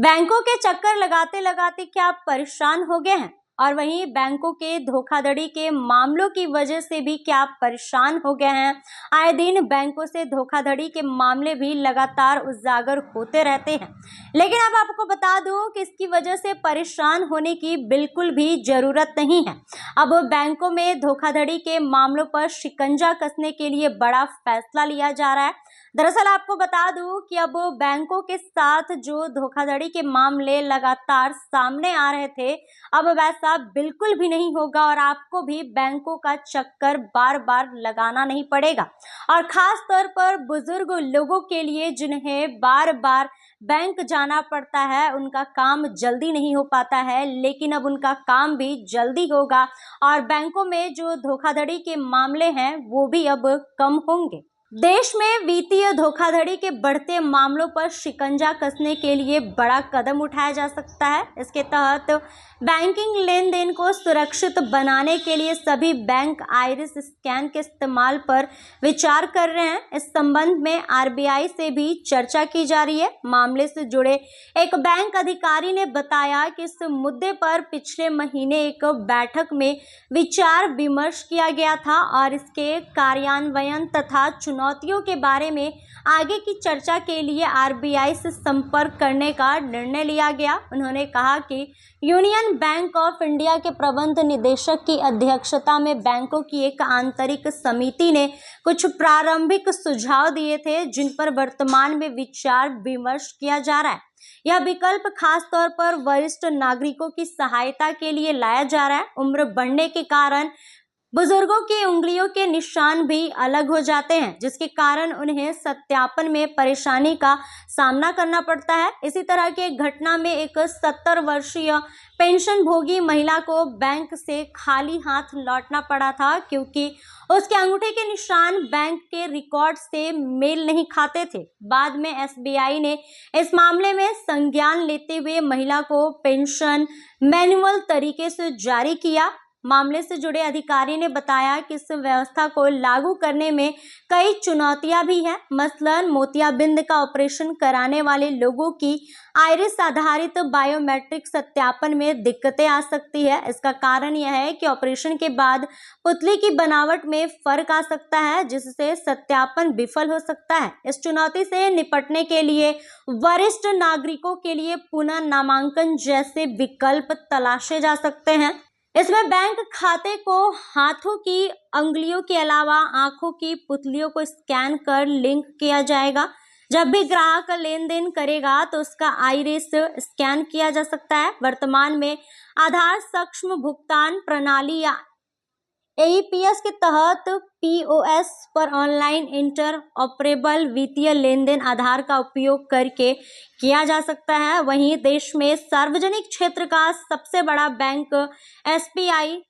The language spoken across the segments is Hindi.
बैंकों के चक्कर लगाते लगाते क्या आप परेशान हो गए हैं? और वहीं बैंकों के धोखाधड़ी के मामलों की वजह से भी क्या आप परेशान हो गए हैं? आए दिन बैंकों से धोखाधड़ी के मामले भी लगातार उजागर होते रहते हैं, लेकिन अब आपको बता दूं कि इसकी वजह से परेशान होने की बिल्कुल भी जरूरत नहीं है। अब बैंकों में धोखाधड़ी के मामलों पर शिकंजा कसने के लिए बड़ा फैसला लिया जा रहा है। दरअसल आपको बता दूं कि अब बैंकों के साथ जो धोखाधड़ी के मामले लगातार सामने आ रहे थे, अब वैसा बिल्कुल भी नहीं होगा और आपको भी बैंकों का चक्कर बार बार लगाना नहीं पड़ेगा। और खास तौर पर बुजुर्ग लोगों के लिए जिन्हें बार बार बैंक जाना पड़ता है, उनका काम जल्दी नहीं हो पाता है, लेकिन अब उनका काम भी जल्दी होगा और बैंकों में जो धोखाधड़ी के मामले हैं वो भी अब कम होंगे। देश में वित्तीय धोखाधड़ी के बढ़ते मामलों पर शिकंजा कसने के लिए बड़ा कदम उठाया जा सकता है। इसके तहत बैंकिंग लेन देन को सुरक्षित बनाने के लिए सभी बैंक आइरिस स्कैन के इस्तेमाल पर विचार कर रहे हैं। इस संबंध में आरबीआई से भी चर्चा की जा रही है। मामले से जुड़े एक बैंक अधिकारी ने बताया कि इस मुद्दे पर पिछले महीने एक बैठक में विचार विमर्श किया गया था और इसके कार्यान्वयन तथा चुनौतियों के बारे में आगे की चर्चा के लिए आरबीआई से संपर्क करने का निर्णय लिया गया। उन्होंने कहा कि यूनियन बैंक ऑफ इंडिया के प्रबंध निदेशक की अध्यक्षता में बैंकों की एक आंतरिक समिति ने कुछ प्रारंभिक सुझाव दिए थे, जिन पर वर्तमान में विचार विमर्श किया जा रहा है। यह विकल्प खास तौर पर वरिष्ठ नागरिकों की सहायता के लिए लाया जा रहा है। उम्र बढ़ने के कारण बुजुर्गों की उंगलियों के निशान भी अलग हो जाते हैं, जिसके कारण उन्हें सत्यापन में परेशानी का सामना करना पड़ता है। इसी तरह की एक घटना में एक 70 वर्षीय पेंशन भोगी महिला को बैंक से खाली हाथ लौटना पड़ा था, क्योंकि उसके अंगूठे के निशान बैंक के रिकॉर्ड से मेल नहीं खाते थे। बाद में एसबीआई ने इस मामले में संज्ञान लेते हुए महिला को पेंशन मैनुअल तरीके से जारी किया। मामले से जुड़े अधिकारी ने बताया कि इस व्यवस्था को लागू करने में कई चुनौतियां भी हैं। मसलन मोतियाबिंद का ऑपरेशन कराने वाले लोगों की आइरिस आधारित बायोमेट्रिक सत्यापन में दिक्कतें आ सकती है। इसका कारण यह है कि ऑपरेशन के बाद पुतली की बनावट में फर्क आ सकता है, जिससे सत्यापन विफल हो सकता है। इस चुनौती से निपटने के लिए वरिष्ठ नागरिकों के लिए पुनः नामांकन जैसे विकल्प तलाशे जा सकते हैं। इसमें बैंक खाते को हाथों की अंगुलियों के अलावा आंखों की पुतलियों को स्कैन कर लिंक किया जाएगा। जब भी ग्राहक लेन देन करेगा तो उसका आइरिस स्कैन किया जा सकता है। वर्तमान में आधार सक्षम भुगतान प्रणाली या एईपीएस के तहत पीओएस पर ऑनलाइन इंटर ऑपरेबल वित्तीय लेन देन आधार का उपयोग करके किया जा सकता है। वहीं देश में सार्वजनिक क्षेत्र का सबसे बड़ा बैंक एसबीआई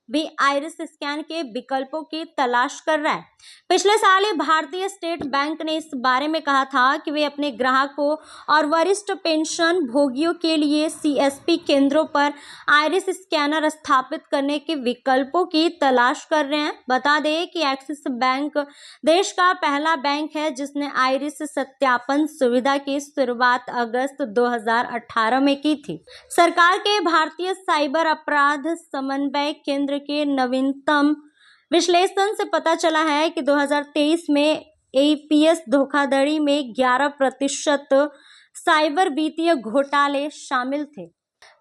भी आइरिस स्कैन के विकल्पों की तलाश कर रहा है। पिछले साल ही भारतीय स्टेट बैंक ने इस बारे में कहा था कि वे अपने ग्राहकों और वरिष्ठ पेंशन भोगियों के लिए सीएसपी केंद्रों पर आइरिस स्कैनर स्थापित करने के विकल्पों की तलाश कर रहे हैं। बता दें कि एक्सिस बैंक देश का पहला बैंक है जिसने आइरिस सत्यापन सुविधा की शुरुआत अगस्त 2018 में की थी। सरकार के भारतीय साइबर अपराध समन्वय केंद्र के नवीनतम विश्लेषण से पता चला है कि 2023 में एईपीएस धोखाधड़ी में 11% साइबर वित्तीय घोटाले शामिल थे।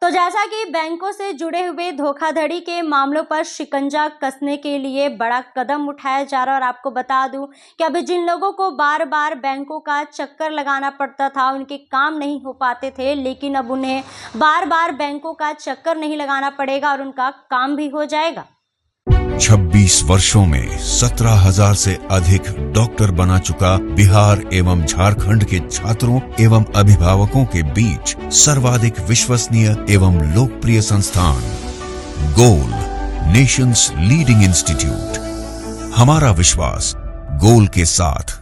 तो जैसा कि बैंकों से जुड़े हुए धोखाधड़ी के मामलों पर शिकंजा कसने के लिए बड़ा कदम उठाया जा रहा है, और आपको बता दूं कि अभी जिन लोगों को बार बार बैंकों का चक्कर लगाना पड़ता था, उनके काम नहीं हो पाते थे, लेकिन अब उन्हें बार बार बैंकों का चक्कर नहीं लगाना पड़ेगा और उनका काम भी हो जाएगा। 26 वर्षों में 17,000 से अधिक डॉक्टर बना चुका बिहार एवं झारखंड के छात्रों एवं अभिभावकों के बीच सर्वाधिक विश्वसनीय एवं लोकप्रिय संस्थान गोल, नेशंस लीडिंग इंस्टीट्यूट। हमारा विश्वास गोल के साथ।